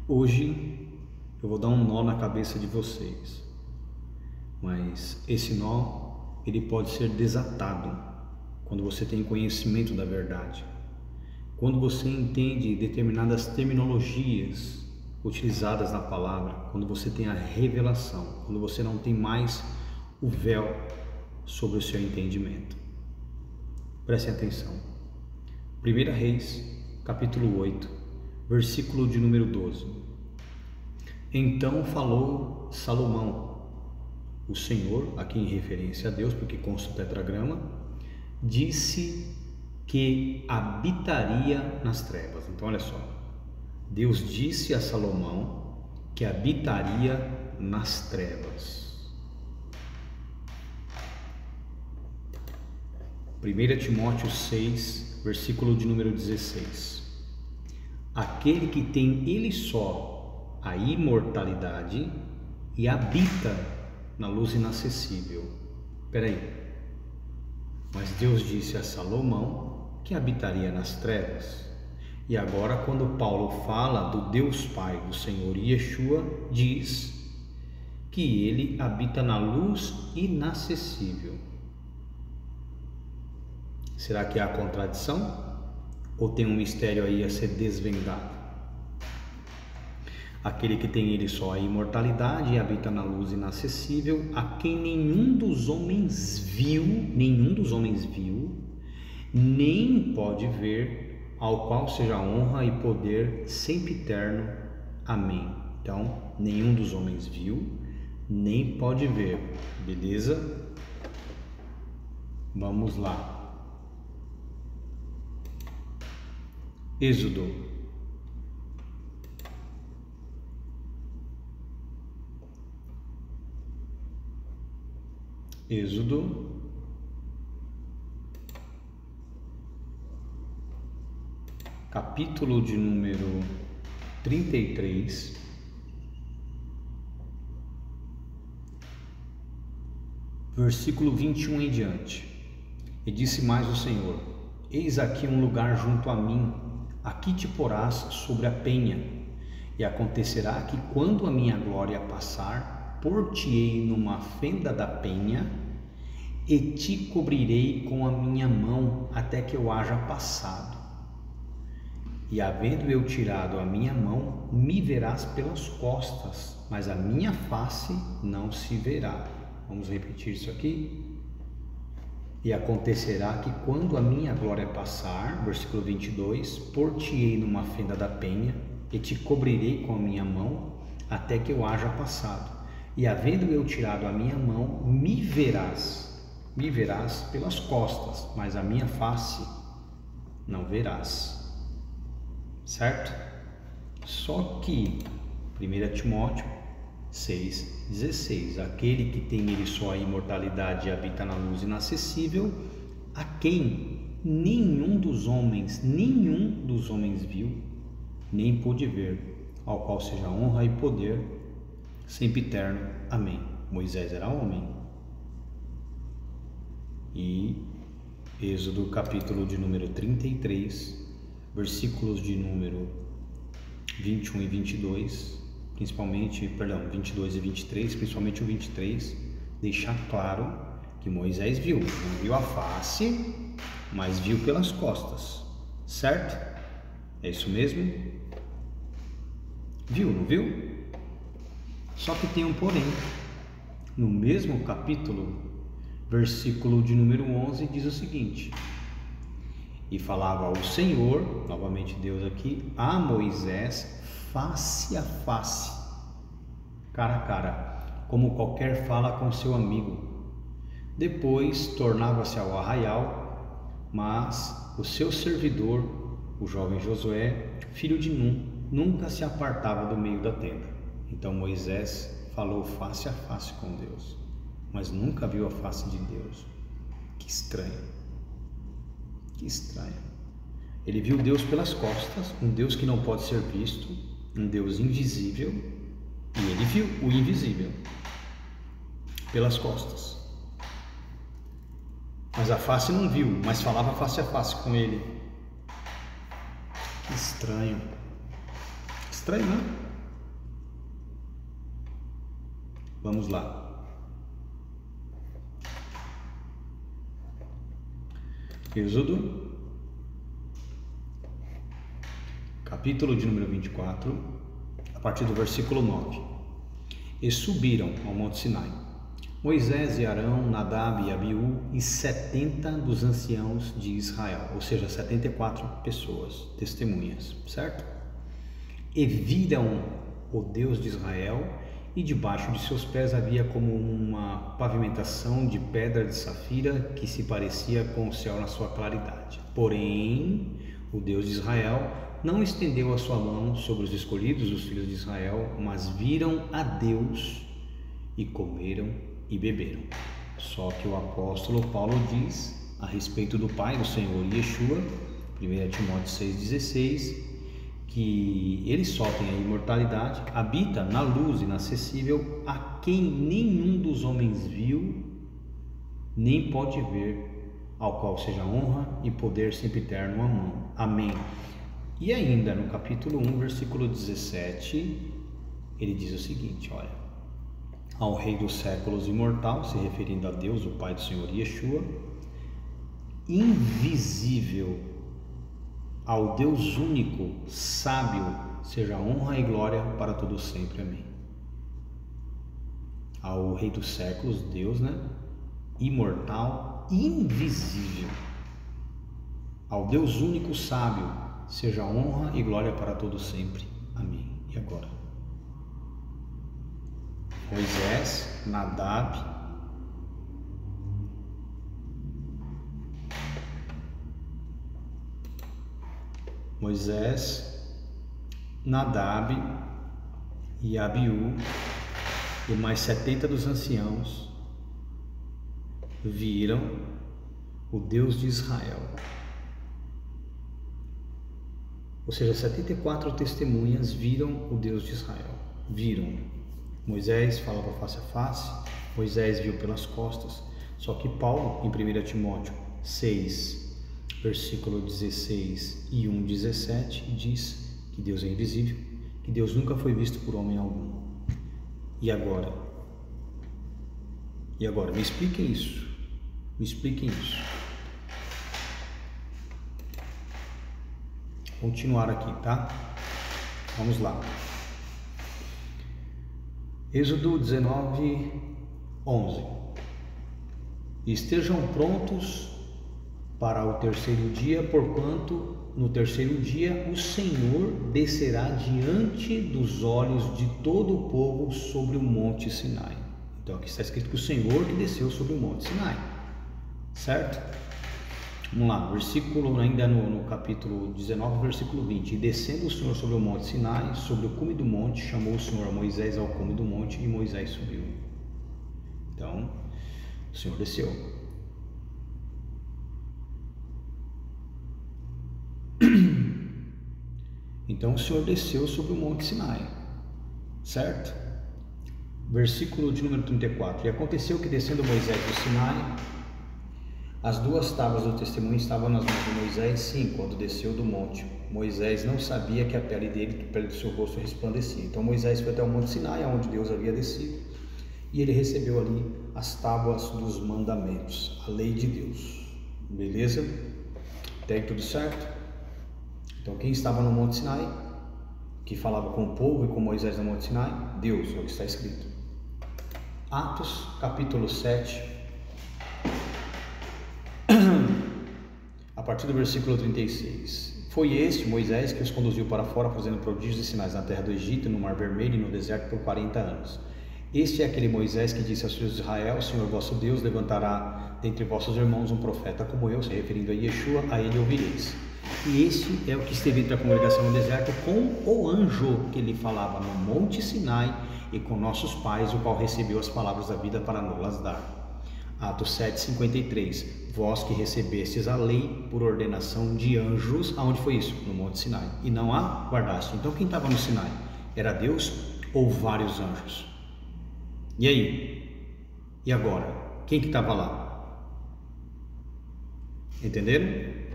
Hoje eu vou dar um nó na cabeça de vocês, mas esse nó ele pode ser desatado quando você tem conhecimento da verdade, quando você entende determinadas terminologias utilizadas na palavra, quando você tem a revelação, quando você não tem mais o véu sobre o seu entendimento. Prestem atenção. 1 Reis, capítulo 8, versículo de número 12. Então falou Salomão, o Senhor, aqui em referência a Deus, porque consta o tetragrama, disse que habitaria nas trevas. Então olha só, Deus disse a Salomão que habitaria nas trevas. 1 Timóteo 6, versículo de número 16. Aquele que tem ele só a imortalidade e habita na luz inacessível. Peraí, mas Deus disse a Salomão que habitaria nas trevas. E agora, quando Paulo fala do Deus Pai, do Senhor Yeshua, diz que ele habita na luz inacessível. Será que há contradição? Ou tem um mistério aí a ser desvendado? Aquele que tem ele só a imortalidade e habita na luz inacessível, a quem nenhum dos homens viu, nem pode ver, ao qual seja honra e poder sempre eterno. Amém. Então, nenhum dos homens viu, nem pode ver. Beleza? Vamos lá. Êxodo. Capítulo de número 33, versículo 21 em diante. E disse mais o Senhor: Eis aqui um lugar junto a mim, aqui te porás sobre a penha, e acontecerá que quando a minha glória passar, pôr-te-ei numa fenda da penha, e te cobrirei com a minha mão até que eu haja passado. E havendo eu tirado a minha mão, me verás pelas costas, mas a minha face não se verá. Vamos repetir isso aqui? E acontecerá que quando a minha glória passar, versículo 22, pôr-te-ei numa fenda da penha, e te cobrirei com a minha mão, até que eu haja passado. E havendo eu tirado a minha mão, me verás pelas costas, mas a minha face não verás. Certo? Só que 1 Timóteo 6,16, aquele que tem ele só a imortalidade e habita na luz inacessível, a quem nenhum dos homens viu, nem pôde ver, ao qual seja honra e poder sempre eterno. Amém. Moisés era homem. E Êxodo capítulo de número 33, versículos de número 21 e 22, 22 e 23, principalmente o 23, deixar claro que Moisés viu, não viu a face, mas viu pelas costas, certo? É isso mesmo? Viu, não viu? Só que tem um porém. No mesmo capítulo, versículo de número 11, diz o seguinte: E falava o Senhor, novamente Deus aqui, a Moisés face a face, cara a cara, como qualquer fala com seu amigo. Depois tornava-se ao arraial, mas o seu servidor, o jovem Josué, filho de Nun, nunca se apartava do meio da tenda. Então Moisés falou face a face com Deus, mas nunca viu a face de Deus. Que estranho. Que estranho. Ele viu Deus pelas costas, um Deus que não pode ser visto, um Deus invisível, e ele viu o invisível pelas costas. Mas a face não viu, mas falava face a face com ele. Que estranho. Estranho, né? Vamos lá. Êxodo, capítulo de número 24, a partir do versículo 9. E subiram ao monte Sinai, Moisés e Arão, Nadab e Abiú e 70 dos anciãos de Israel, ou seja, 74 pessoas, testemunhas, certo? E viram o Deus de Israel, e debaixo de seus pés havia como uma pavimentação de pedra de safira que se parecia com o céu na sua claridade. Porém, o Deus de Israel não estendeu a sua mão sobre os escolhidos dos filhos de Israel, mas viram a Deus e comeram e beberam. Só que o apóstolo Paulo diz a respeito do Pai do Senhor Yeshua, 1 Timóteo 6,16, que ele só tem a imortalidade, habita na luz inacessível, a quem nenhum dos homens viu, nem pode ver, ao qual seja honra e poder sempre eterno. Amém. E ainda no capítulo 1, versículo 17, ele diz o seguinte, olha: ao Rei dos séculos imortal, se referindo a Deus, o Pai do Senhor Yeshua, invisível, ao Deus único, sábio, seja honra e glória para todos sempre. Amém. Ao Rei dos séculos, Deus, imortal, invisível, ao Deus único, sábio, seja honra e glória para todos sempre. Amém. E agora? Moisés, Nadab, e Abiú e mais 70 dos anciãos viram o Deus de Israel. Ou seja, 74 testemunhas viram o Deus de Israel. Viram. Moisés falava face a face, Moisés viu pelas costas. Só que Paulo, em 1 Timóteo 6, versículo 16 e 1,17, diz que Deus é invisível, que Deus nunca foi visto por homem algum. E agora? Me expliquem isso. Continuar aqui, tá? Vamos lá. Êxodo 19, 11. Estejam prontos para o terceiro dia, porquanto no terceiro dia o Senhor descerá diante dos olhos de todo o povo sobre o monte Sinai. Então aqui está escrito que o Senhor que desceu sobre o monte Sinai, certo? Vamos lá, versículo ainda no capítulo 19, versículo 20. E descendo o Senhor sobre o monte Sinai, sobre o cume do monte, chamou o Senhor a Moisés ao cume do monte, e Moisés subiu. Então, o Senhor desceu. Então o Senhor desceu sobre o monte Sinai, certo? Versículo de número 34. E aconteceu que, descendo Moisés do Sinai, as duas tábuas do testemunho estavam nas mãos de Moisés. Sim, quando desceu do monte, Moisés não sabia que a pele dele, a pele do seu rosto resplandecia. Então Moisés foi até o monte Sinai, onde Deus havia descido, e ele recebeu ali as tábuas dos mandamentos, a lei de Deus. Beleza? Tem tudo certo? Então quem estava no monte Sinai, que falava com o povo e com Moisés no monte Sinai? Deus, é o que está escrito. Atos, capítulo 7, a partir do versículo 36. Foi este Moisés que os conduziu para fora, fazendo prodígios e sinais na terra do Egito, no Mar Vermelho e no deserto por 40 anos. Este é aquele Moisés que disse aos filhos de Israel: o Senhor vosso Deus levantará dentre vossos irmãos um profeta como eu, se referindo a Yeshua, a ele ouvireis. E este é o que esteve entre a congregação no deserto com o anjo que lhe falava no monte Sinai e com nossos pais, o qual recebeu as palavras da vida para nos dar. Atos 7:53. Vós que recebestes a lei por ordenação de anjos, aonde foi isso? No monte Sinai, e não a guardaste. Então quem estava no Sinai? Era Deus ou vários anjos? E aí? E agora? Quem que estava lá? Entenderam?